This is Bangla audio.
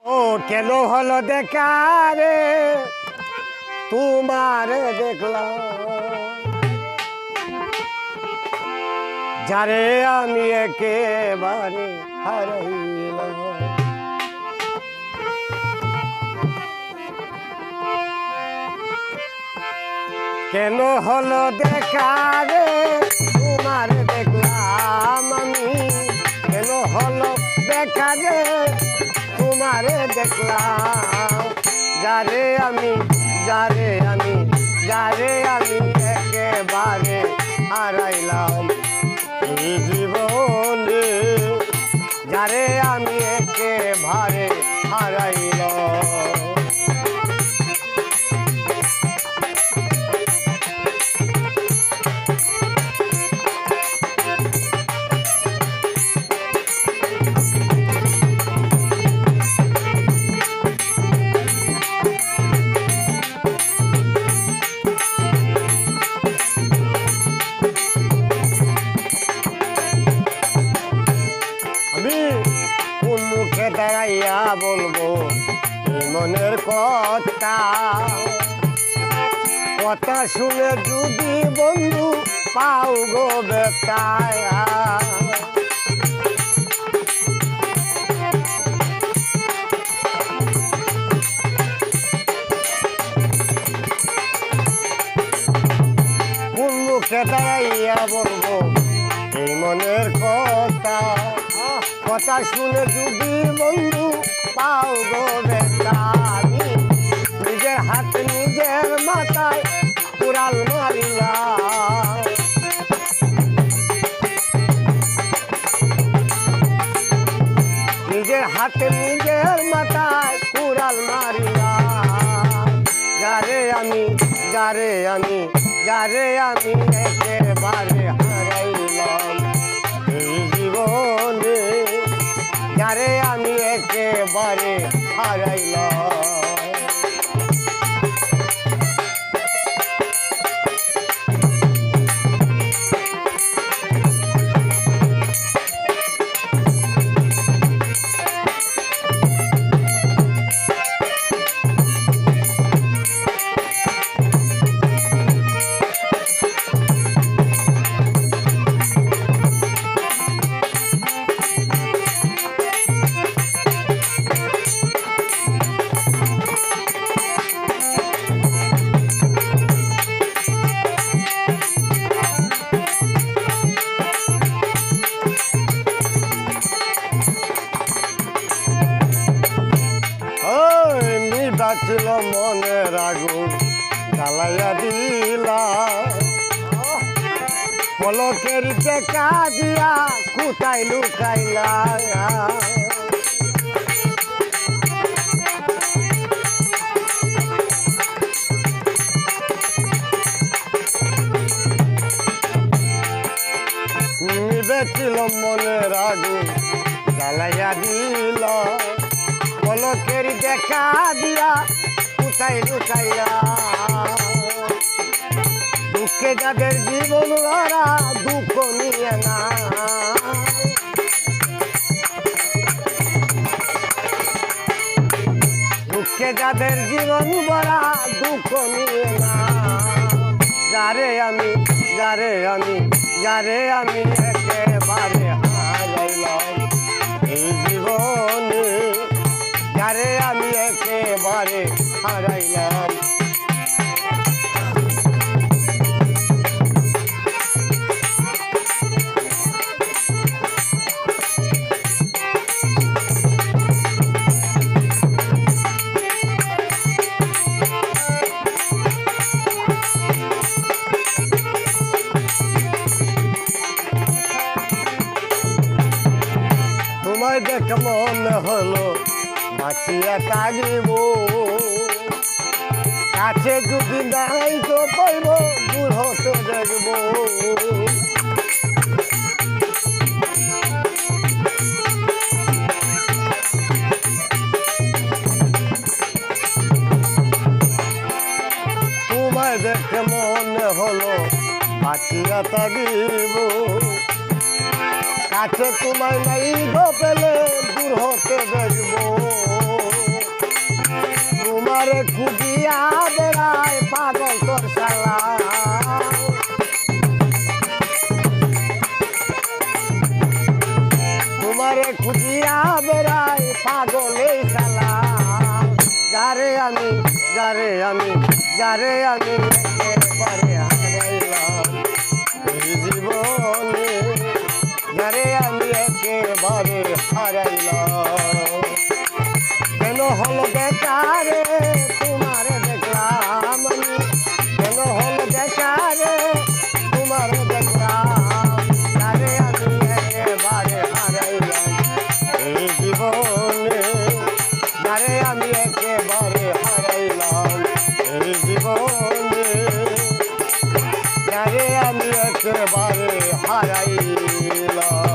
ও কেন হলো দেখা রে তোমার দেখলাম, যারে আমি একেবারে হারাইলাম। কেন হলো দেখা রে তোমার দেখলাম আমি, কেন হলো দেখা রে তোমারে দেখলাম, যারে আমি একেবারে হারাইলাম এই জীবনে, যারে আমি একেবারে হারাইলাম। কোন মুখে দাঁড়াইয়া বলবো মনের কথা, কথা শুনে যদি বন্ধু পাও গো বেতায়া। কোন মুখে দাঁড়াইয়া বলবো এই মনের কথা, কথা শুনে যদি বন্ধু পাও গো বেতানি, নিজের হাত নিজের মাথায় কুড়াল মারিলাম। নিজের হাতে নিজের মাথায় কুড়াল মারিলাম, যারে আমি একেবারে হারাইলাম এই জীবনে, যারে আমি একেবারে হারাইলাম। ছিল মনের আগুন জ্বালাইয়া দিলা, পলকের দেখা দিয়া কোথায় লুকাইলা। নিবেছিল মনের আগুন জ্বালাইয়া দিলা, পলকের দেখা দিয়া কোথায় লুকাইয়া। দুঃখে যাদের জীবন ভরা দুঃখ নিয়ে না, দুঃখে যাদের জীবন ভরা দুঃখ নিয়ে না, যারে আমি একেবারে হারাইলাম এই জীবনে, যারে আমি একেবারে হারাইলাম। তোমায় দেখে মনে হলো বাঁচিয়া থাকিব, কাছে যদি নাই তো পাইব দূর হতে দেখব। তোমায় দেখে মনে হলো বাঁচিয়া থাকিব, কাছে তোমায় নাই গো পেলে দূর হতে দেখব। তোমারে খুঁজিয়া বেড়ায় পাগল তোর শালা তোমারে খুঁজিয়া বেড়ায় পাগল এই শালা যারে আমি একেবারে হারাইলাম এই জীবনে যারে আমি একেবারে হারাইলাম কেন হলো বেকারে তোমার দেখলাম আমি কেন হলো বেকারে তোমার দেখলাম যারে আমি একেবারে হারাইলাম এই জীবনে যারে আমি একেবারে হারাইলাম এই জীবনে যারে আমি একেবারে হারাইলাম